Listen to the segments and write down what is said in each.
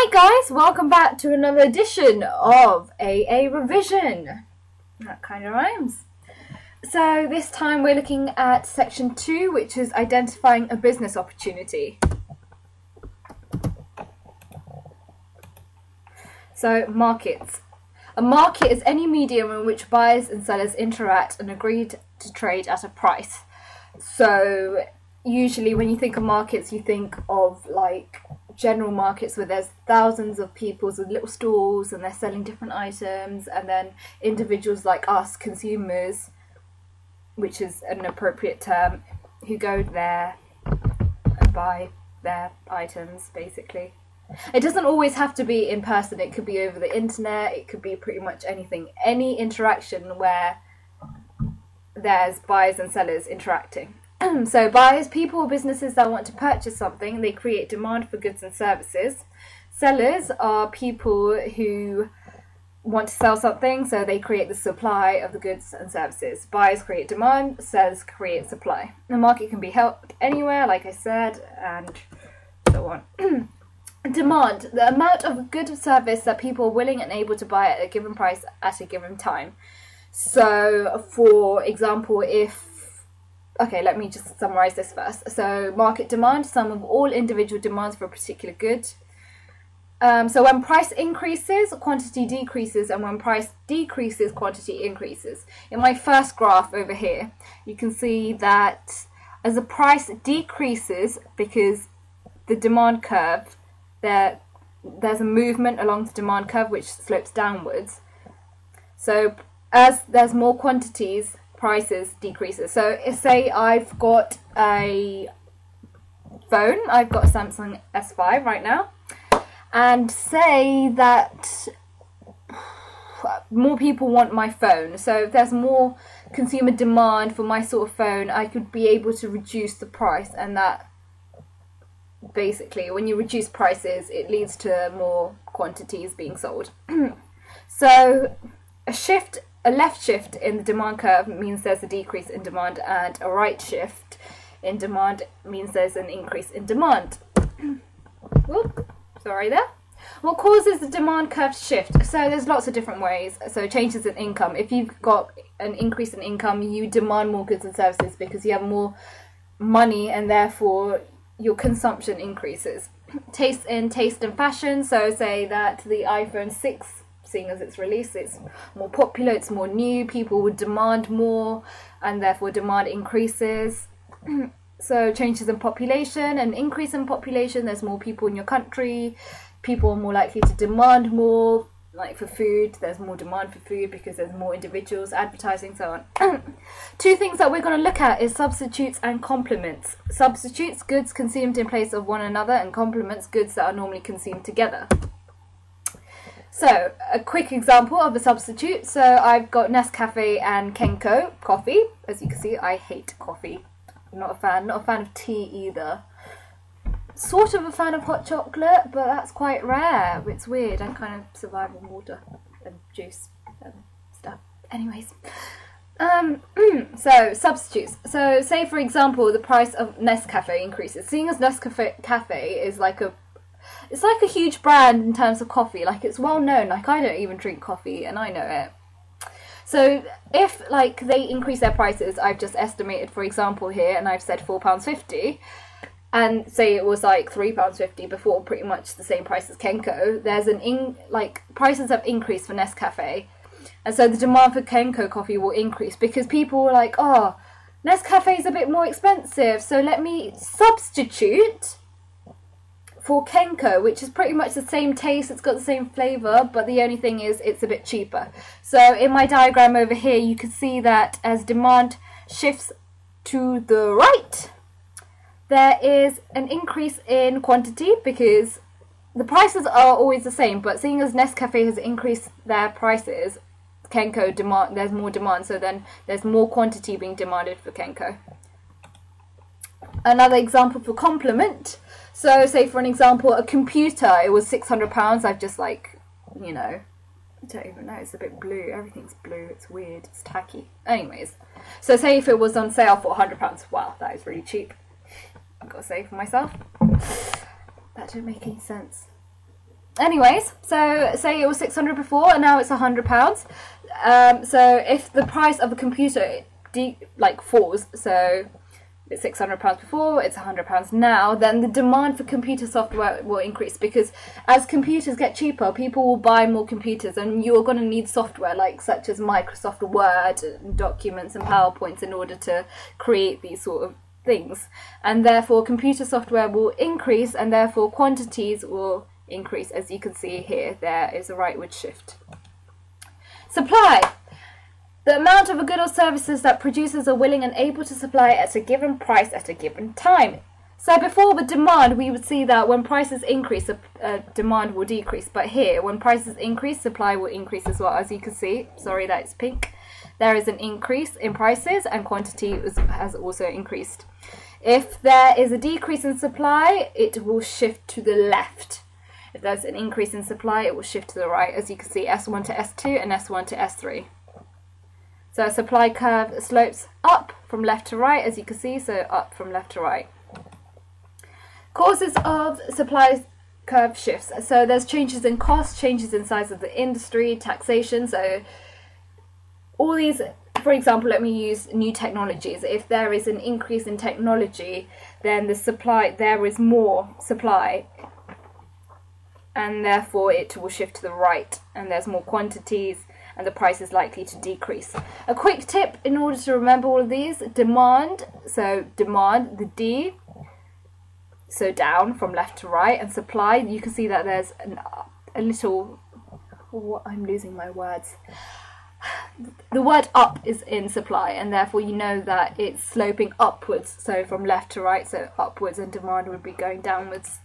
Hi guys, welcome back to another edition of AARevision. That kind of rhymes. So this time we're looking at section 2, which is identifying a business opportunity. So markets. A market is any medium in which buyers and sellers interact and agree to trade at a price. So usually when you think of markets, you think of like general markets where there's thousands of people with little stalls and they're selling different items, and then individuals like us, consumers, which is an appropriate term, who go there and buy their items basically. It doesn't always have to be in person, it could be over the internet, it could be pretty much anything, any interaction where there's buyers and sellers interacting. So buyers, people or businesses that want to purchase something, they create demand for goods and services. Sellers are people who want to sell something, so they create the supply of the goods and services. Buyers create demand, sellers create supply. The market can be held anywhere, like I said, and so on. Demand, the amount of good or service that people are willing and able to buy at a given price at a given time. So, for example, okay, let me just summarize this first. So, market demand, sum of all individual demands for a particular good. So when price increases, quantity decreases, and when price decreases, quantity increases. In my first graph over here, you can see that as the price decreases, because the demand curve, there's a movement along the demand curve which slopes downwards. So as there's more quantities, prices decreases. So say I've got a phone, I've got a Samsung S5 right now, and say that more people want my phone. So if there's more consumer demand for my sort of phone, I could be able to reduce the price, and that basically, when you reduce prices, it leads to more quantities being sold. So a left shift in the demand curve means there's a decrease in demand, and a right shift in demand means there's an increase in demand. Whoop, sorry there. What causes the demand curve to shift? So there's lots of different ways. So changes in income. If you've got an increase in income, you demand more goods and services because you have more money, and therefore your consumption increases. Taste and fashion. So say that the iPhone 6, seeing as it's released, it's more popular, it's more new, people would demand more, and therefore demand increases. So changes in population, an increase in population, there's more people in your country, people are more likely to demand more, like for food, there's more demand for food because there's more individuals, advertising, so on. Two things that we're going to look at is substitutes and complements. Substitutes, goods consumed in place of one another, and complements, goods that are normally consumed together. So, a quick example of a substitute. So, I've got Nescafe and Kenco coffee. As you can see, I hate coffee. I'm not a fan of tea either. Sort of a fan of hot chocolate, but that's quite rare. It's weird. I kind of survive on water and juice and stuff. Anyways. So, substitutes. So, say for example, the price of Nescafe increases. Seeing as Nescafe is like it's like a huge brand in terms of coffee. Like, it's well known. Like, I don't even drink coffee, and I know it. So if like they increase their prices, I've just estimated, for example, here, and I've said £4.50, and say it was like £3.50 before, pretty much the same price as Kenco. There's prices have increased for Nescafe, and so the demand for Kenco coffee will increase because people were like, oh, Nescafe is a bit more expensive, so let me substitute for Kenco, which is pretty much the same taste, it's got the same flavour, but the only thing is it's a bit cheaper. So in my diagram over here, you can see that as demand shifts to the right, there is an increase in quantity because the prices are always the same, but seeing as Nescafe has increased their prices, Kenco there's more demand, so then there's more quantity being demanded for Kenco. Another example for complement. So say for an example, a computer, it was £600. I've just I don't even know, it's a bit blue, everything's blue, it's weird, it's tacky. Anyways, so say if it was on sale for £100, wow, that is really cheap. I've got to say for myself, that didn't make any sense. anyways, so say it was 600 before and now it's £100. So if the price of a computer falls, so it's £600 before, it's £100 now, then the demand for computer software will increase, because as computers get cheaper, people will buy more computers, and you're going to need software such as Microsoft Word and documents and PowerPoints in order to create these sort of things. And therefore computer software will increase, and therefore quantities will increase. As you can see here, there is a rightward shift. Supply. The amount of a good or services that producers are willing and able to supply at a given price at a given time. So before, with demand, we would see that when prices increase, demand will decrease. But here, when prices increase, supply will increase as well. As you can see, sorry that it's pink, there is an increase in prices and quantity has also increased. If there is a decrease in supply, it will shift to the left. If there's an increase in supply, it will shift to the right. As you can see, S1 to S2 and S1 to S3. So a supply curve slopes up from left to right, as you can see, so up from left to right. Causes of supply curve shifts. So there's changes in cost, changes in size of the industry, taxation. So all these, for example, let me use new technologies. If there is an increase in technology, then there is more supply, and therefore it will shift to the right, and there's more quantities, and the price is likely to decrease. A quick tip in order to remember all of these: demand, so demand, the D, so down from left to right, and supply, you can see that there's a little, I'm losing my words. The word up is in supply, and therefore you know that it's sloping upwards, so from left to right, so upwards, and demand would be going downwards.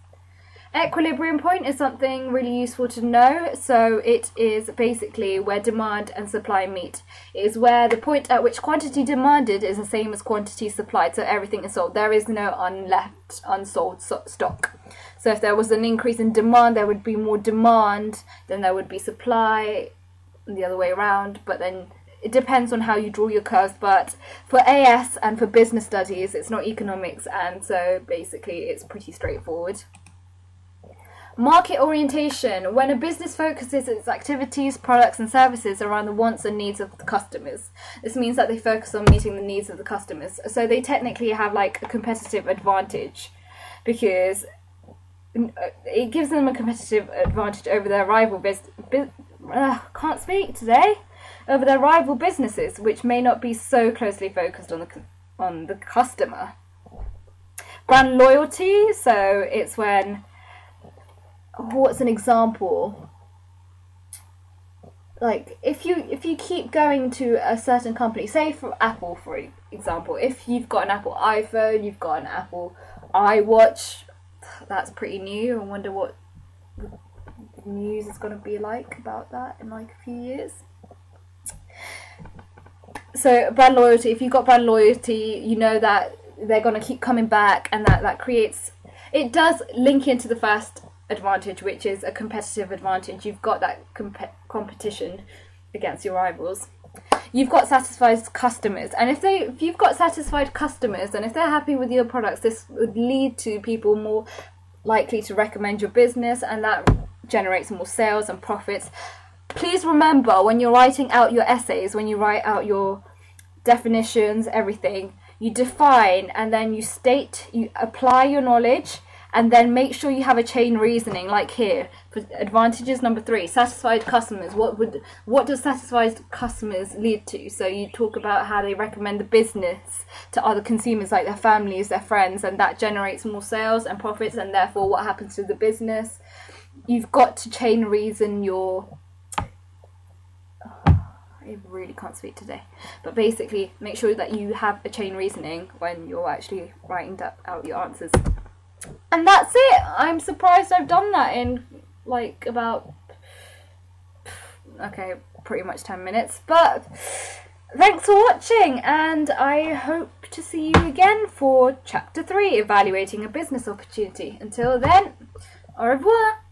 Equilibrium point is something really useful to know. So it is basically where demand and supply meet. It is where the point at which quantity demanded is the same as quantity supplied, so everything is sold. There is no unsold stock. So if there was an increase in demand, there would be more demand than there would be supply, and the other way around. But then it depends on how you draw your curves. But for AS and for business studies, it's not economics, and so basically it's pretty straightforward. Market orientation. When a business focuses its activities, products and services around the wants and needs of the customers. This means that they focus on meeting the needs of the customers. So they technically have a competitive advantage, because it gives them a competitive advantage over their rival over their rival businesses, which may not be so closely focused on the customer. Brand loyalty. So it's when, what's an example? If you keep going to a certain company, say for Apple, for example, if you've got an Apple iPhone, you've got an Apple iWatch, that's pretty new. I wonder what the news is going to be like about that in a few years. So brand loyalty, if you've got brand loyalty, you know that they're going to keep coming back, and that creates, it does link into the first advantage, which is a competitive advantage. You've got that competition against your rivals. You've got satisfied customers, and if you've got satisfied customers, and if they're happy with your products, this would lead to people more likely to recommend your business, and that generates more sales and profits. Please remember, when you're writing out your essays, when you write out your definitions, everything, you define, and then you state, you apply your knowledge, and then make sure you have a chain reasoning, like here. For advantages number 3, satisfied customers. What does satisfied customers lead to? So you talk about how they recommend the business to other consumers, like their families, their friends, and that generates more sales and profits, and therefore what happens to the business. You've got to chain reason your... I really can't speak today. But basically, make sure that you have a chain reasoning when you're actually writing out your answers. And that's it. I'm surprised I've done that in pretty much 10 minutes. But thanks for watching, and I hope to see you again for Chapter 3, Evaluating a Business Opportunity. Until then, au revoir.